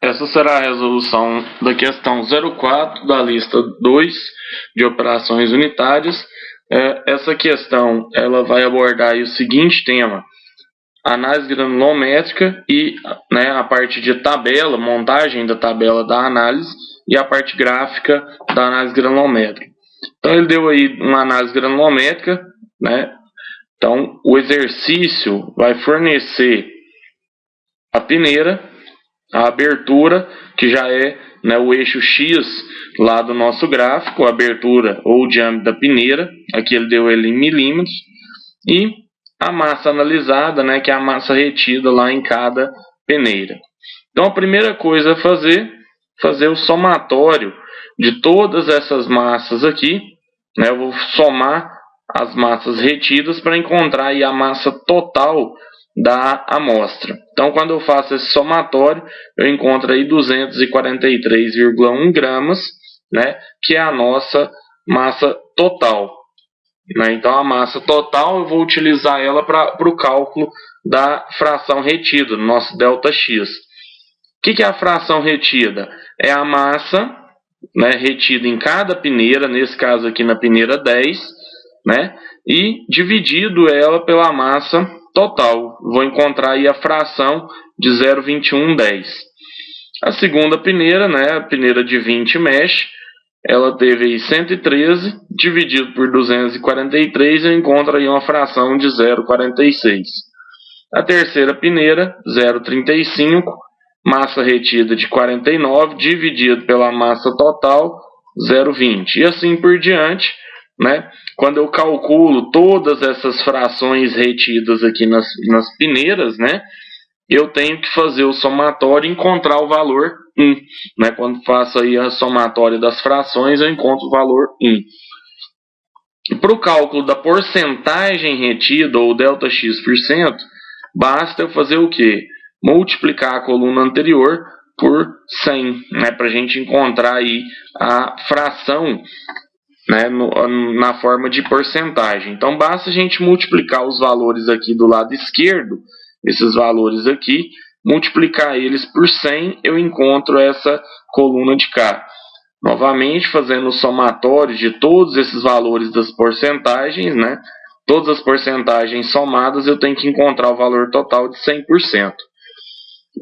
Essa será a resolução da questão 04 da lista 2 de operações unitárias. Essa questão ela vai abordar o seguinte tema: análise granulométrica e a parte de tabela, montagem da tabela da análise e a parte gráfica da análise granulométrica. Então ele deu aí uma análise granulométrica, Então o exercício vai fornecer a peneira, a abertura, que já é o eixo X lá do nosso gráfico, a abertura ou o diâmetro da peneira, aqui ele deu ele em milímetros, e a massa analisada, que é a massa retida lá em cada peneira. Então a primeira coisa a fazer o somatório de todas essas massas aqui, eu vou somar as massas retidas para encontrar aí a massa total da amostra. Então, quando eu faço esse somatório, eu encontro aí 243,1 gramas, que é a nossa massa total. Então, a massa total eu vou utilizar ela para o cálculo da fração retida, do nosso ΔX. O que é a fração retida? É a massa retida em cada peneira, nesse caso aqui na peneira 10, e dividido ela pela massa total. Vou encontrar aí a fração de 0,2110. A segunda peneira, a peneira de 20 mesh, ela teve aí 113, dividido por 243, eu encontro aí uma fração de 0,46. A terceira peneira, 0,35, massa retida de 49, dividido pela massa total, 0,20. E assim por diante, Quando eu calculo todas essas frações retidas aqui nas peneiras, eu tenho que fazer o somatório e encontrar o valor 1. Quando faço aí a somatória das frações, eu encontro o valor 1. Para o cálculo da porcentagem retida, ou ΔX%, basta eu fazer o quê? Multiplicar a coluna anterior por 100, para a gente encontrar aí a fração na forma de porcentagem. Então, basta a gente multiplicar os valores aqui do lado esquerdo, esses valores aqui, multiplicar eles por 100, eu encontro essa coluna de cá. Novamente, fazendo o somatório de todos esses valores das porcentagens, todas as porcentagens somadas, eu tenho que encontrar o valor total de 100%.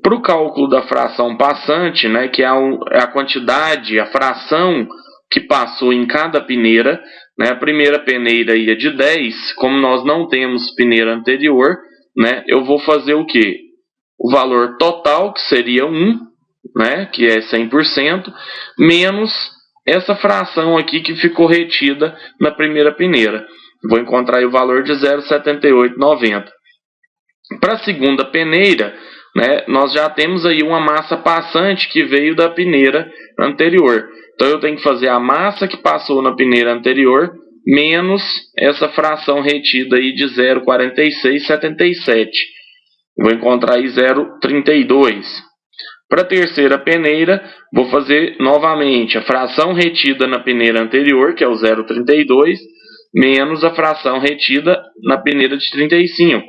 Para o cálculo da fração passante, que é a quantidade, a fração que passou em cada peneira, a primeira peneira ia de 10, como nós não temos peneira anterior, eu vou fazer o quê? O valor total, que seria 1, que é 100%, menos essa fração aqui que ficou retida na primeira peneira. Vou encontrar aí o valor de 0,7890. Para a segunda peneira, nós já temos aí uma massa passante que veio da peneira anterior. Então, eu tenho que fazer a massa que passou na peneira anterior, menos essa fração retida aí de 0,4677. Vou encontrar aí 0,32. Para a terceira peneira, vou fazer novamente a fração retida na peneira anterior, que é o 0,32, menos a fração retida na peneira de 35.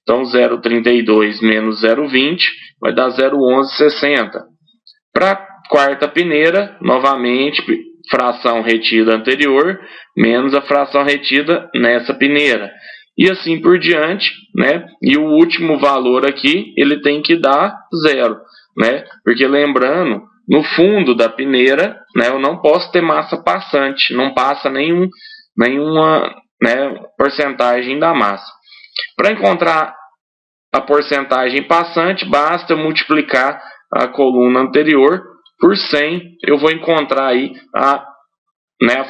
Então, 0,32 menos 0,20 vai dar 0,1160. Para a quarta peneira, novamente, fração retida anterior, menos a fração retida nessa peneira. E assim por diante, E o último valor aqui, ele tem que dar 0, Porque lembrando, no fundo da peneira, eu não posso ter massa passante, não passa nenhuma porcentagem da massa. Para encontrar a porcentagem passante, basta multiplicar a coluna anterior por 100, eu vou encontrar aí a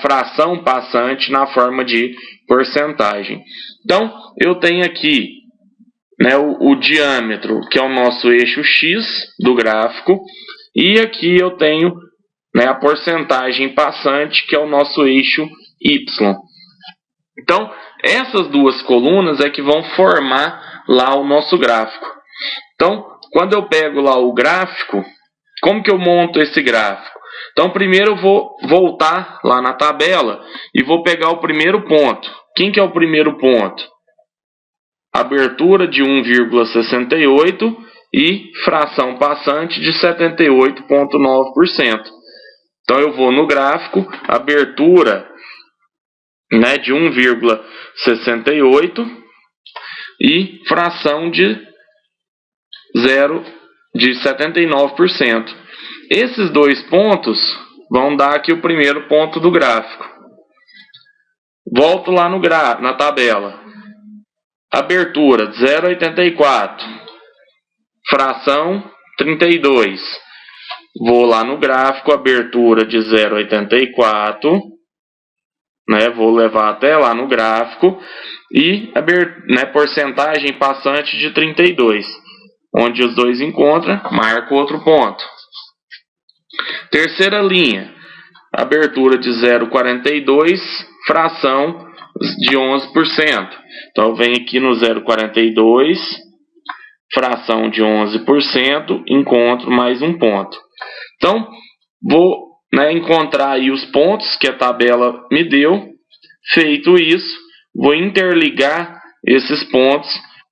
fração passante na forma de porcentagem. Então, eu tenho aqui o diâmetro, que é o nosso eixo X do gráfico, e aqui eu tenho a porcentagem passante, que é o nosso eixo Y. Então, essas duas colunas é que vão formar lá o nosso gráfico. Então, quando eu pego lá o gráfico, como que eu monto esse gráfico? Então, primeiro eu vou voltar lá na tabela e vou pegar o primeiro ponto. Quem que é o primeiro ponto? Abertura de 1,68 e fração passante de 78,9%. Então eu vou no gráfico, abertura, né, de 1,68 e fração de 79%. Esses dois pontos vão dar aqui o primeiro ponto do gráfico. Volto lá na tabela. Abertura 0,84, fração 32. Vou lá no gráfico, abertura de 0,84, né, vou levar até lá no gráfico, e porcentagem passante de 32. Onde os dois encontram, marco outro ponto. Terceira linha, abertura de 0,42, fração de 11%. Então eu venho aqui no 0,42, fração de 11%, encontro mais um ponto. Então, vou encontrar aí os pontos que a tabela me deu. Feito isso, vou interligar esses pontos,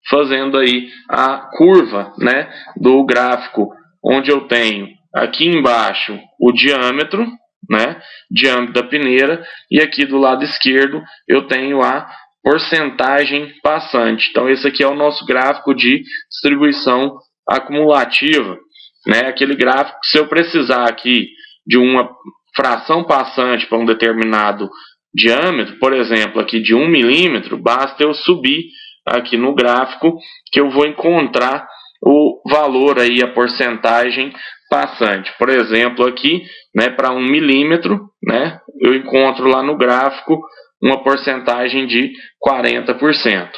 fazendo aí a curva, né, do gráfico, onde eu tenho aqui embaixo o diâmetro, né, diâmetro da peneira, e aqui do lado esquerdo eu tenho a porcentagem passante. Então esse aqui é o nosso gráfico de distribuição acumulativa, né, aquele gráfico que, se eu precisar aqui de uma fração passante para um determinado diâmetro, por exemplo, aqui de 1 milímetro, basta eu subir aqui no gráfico que eu vou encontrar o valor aí, a porcentagem passante. Por exemplo, aqui, né, para 1 milímetro, né, eu encontro lá no gráfico uma porcentagem de 40%.